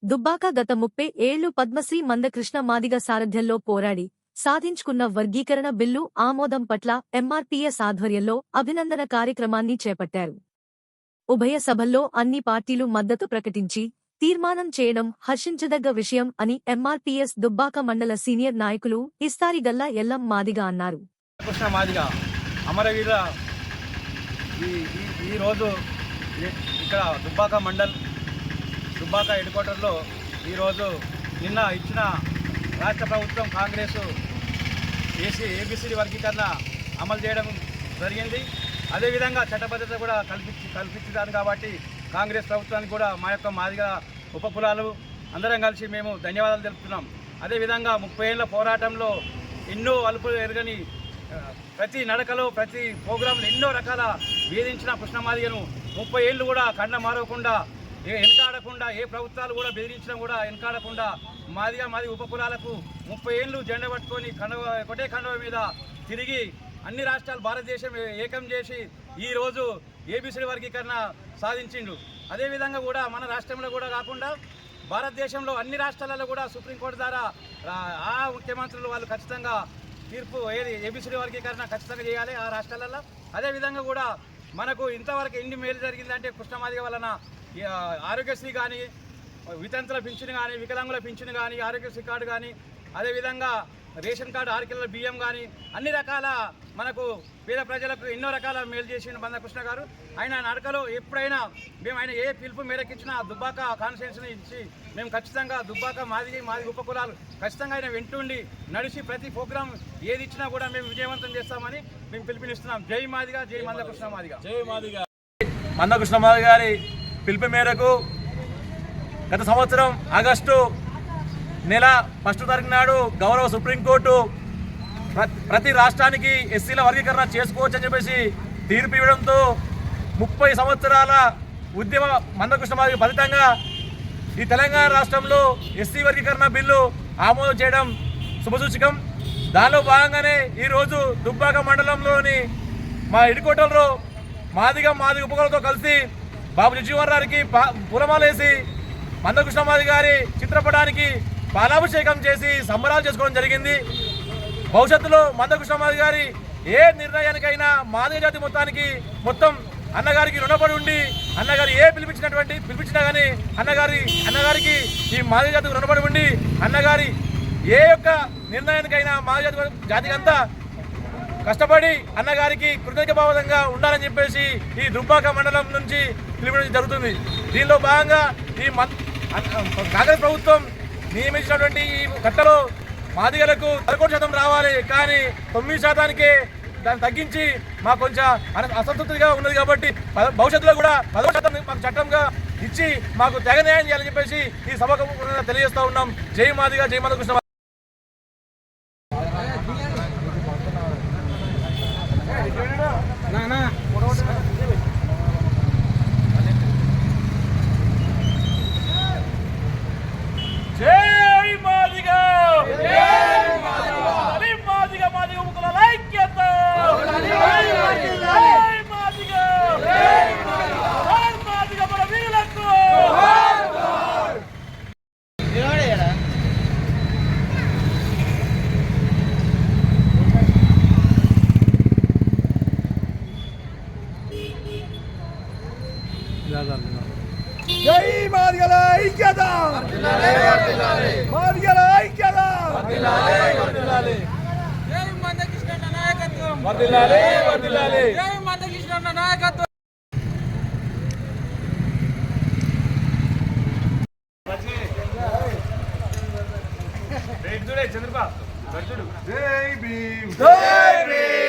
దుబ్బాక గత 30 ఏళ్లు పద్మశ్రీ మందకృష్ణ మాదిగ సారథ్యంలో పోరాడి సాధించుకున్న వర్గీకరణ బిల్లు ఆమోదం పట్ల ఎంఆర్పీఎస్ ఆధ్వర్యంలో అభినందన కార్యక్రమాన్ని చేపట్టారు. ఉభయ సభల్లో అన్ని పార్టీలు మద్దతు ప్రకటించి తీర్మానం చేయడం హర్షించదగ్గ విషయం అని ఎంఆర్పీఎస్ దుబ్బాక మండల సీనియర్ నాయకులు ఇస్తారిగల్లా ఎల్లం మాదిగ అన్నారు. ఈరోజు ఇక్కడ దుబ్బాక మండల్ దుబ్బాక హెడ్ క్వార్టర్లో ఈరోజు నిన్న ఇచ్చిన రాష్ట్ర ప్రభుత్వం కాంగ్రెస్ ఏబిసిడి వర్గీకరణ అమలు చేయడం జరిగింది. అదేవిధంగా చట్టబద్ధత కూడా కల్పించారు కాబట్టి కాంగ్రెస్ ప్రభుత్వానికి కూడా మా యొక్క మాదిగ ఉపకులాలు అందరం కలిసి మేము ధన్యవాదాలు తెలుపుతున్నాం. అదేవిధంగా 30 ఏళ్ల పోరాటంలో ఎన్నో అలుపులు ఎరగని ప్రతి నడకలో ప్రతి ప్రోగ్రాంలో ఎన్నో రకాల వేధించిన కృష్ణమాదిగను 30 ఏళ్ళు కూడా కండ మారకుండా వెనకాడకుండా ఏ ప్రభుత్వాలు కూడా బెదిరించడం కూడా వెనకాడకుండా మాది ఉపకులాలకు 30 ఏళ్ళు జెండా పట్టుకొని ఒకటే కండవ మీద తిరిగి అన్ని రాష్ట్రాలు భారతదేశం ఏకం చేసి ఈరోజు ఏబిసిడి వర్గీకరణ సాధించిండు. అదేవిధంగా కూడా మన రాష్ట్రంలో కూడా కాకుండా భారతదేశంలో అన్ని రాష్ట్రాలలో కూడా సుప్రీంకోర్టు ద్వారా ఆ ముఖ్యమంత్రులు వాళ్ళు ఖచ్చితంగా తీర్పు ఏబిసిడి వర్గీకరణ ఖచ్చితంగా చేయాలి ఆ రాష్ట్రాలలో. అదేవిధంగా కూడా మనకు ఇంతవరకు ఎన్ని మేలు జరిగిందంటే కృష్ణమాదిగ వలన ఆరోగ్యశ్రీ కానీ, వితంతుల పింఛను కానీ, వికలాంగుల పింఛను కానీ, ఆరోగ్యశ్రీ కార్డు కానీ, అదేవిధంగా రేషన్ కార్డు 6 కిలోల బియ్యం కానీ అన్ని రకాల మనకు పేద ప్రజలకు ఎన్నో రకాల మేలు చేసిన మందకృష్ణ గారు. ఆయన నడకలో ఎప్పుడైనా మేము ఆయన ఏ పిలుపు మేరకు ఇచ్చినా దుబ్బాక కాన్స్టిట్యున్సీని ఇచ్చి మేము ఖచ్చితంగా దుబ్బాక మాది ఉపకులాలు ఖచ్చితంగా ఆయన వెంటుండి నడిచి ప్రతి ప్రోగ్రాం ఏది ఇచ్చినా కూడా మేము విజయవంతం చేస్తామని మేము పిలుపునిస్తున్నాం. జై మాదిగా, జై మందకృష్ణ మాదిగా. జై మాదిగా. మందకృష్ణ మాదిగ గారి పిలుపు మేరకు గత సంవత్సరం ఆగస్టు నెల 1వ తారీఖు నాడు గౌరవ సుప్రీంకోర్టు ప్రతి రాష్ట్రానికి ఎస్సీల వర్గీకరణ చేసుకోవచ్చని చెప్పేసి తీర్పు ఇవ్వడంతో 30 సంవత్సరాల ఉద్యమ మందకృష్ణ మాదిగ ఫలితంగా ఈ తెలంగాణ రాష్ట్రంలో ఎస్సీ వర్గీకరణ బిల్లు ఆమోదం చేయడం శుభసూచకం. దానిలో భాగంగానే ఈరోజు దుబ్బాక మండలంలోని మా ఇడికోటలో మాదిగ ఉపకులతో కలిసి బాబు జగ్జీవన్రావుకి పూలమాలేసి మందకృష్ణ మాదిగ గారి చిత్రపటానికి పాలాభిషేకం చేసి సంబరాలు చేసుకోవడం జరిగింది. భవిష్యత్తులో మందకృష్ణ మాదిగ గారి ఏ నిర్ణయానికైనా మాదిగ జాతి మొత్తం అన్నగారికి రుణపడి ఉండి అన్నగారు ఏ పిలిపించినా కానీ అన్నగారికి ఈ మాదిగ జాతికి రుణపడి ఉండి అన్నగారి ఏ యొక్క నిర్ణయానికైనా మాదిగ జాతికి అంతా కష్టపడి అన్నగారికి కృతజ్ఞతాభావంగా ఉండాలని చెప్పేసి ఈ దుబ్బాక మండలం నుంచి పిలుపునివ్వడం జరుగుతుంది. దీనిలో భాగంగా ఈ కాంగ్రెస్ ప్రభుత్వం నియమించినటువంటి ఈ కట్టలో మాదిగలకు 11% రావాలి, కానీ 9%కే దాన్ని తగ్గించి మాకు కొంచెం అసంతృప్తిగా ఉన్నది కాబట్టి భవిష్యత్తులో కూడా 10% మాకు చట్టంగా ఇచ్చి మాకు తెగ న్యాయం చేయాలని చెప్పేసి ఈ సభకు తెలియజేస్తూ ఉన్నాం. జై మాదిగా, జై మందకృష్ణ. జై మాదిగల ఐక్యత, మాదిగల ఐక్యత, జై మందకృష్ణ నాయకత్వం, జై మందకృష్ణ నాయకత్వం. చంద్రబాబు జై భీమ్, జై భీమ్.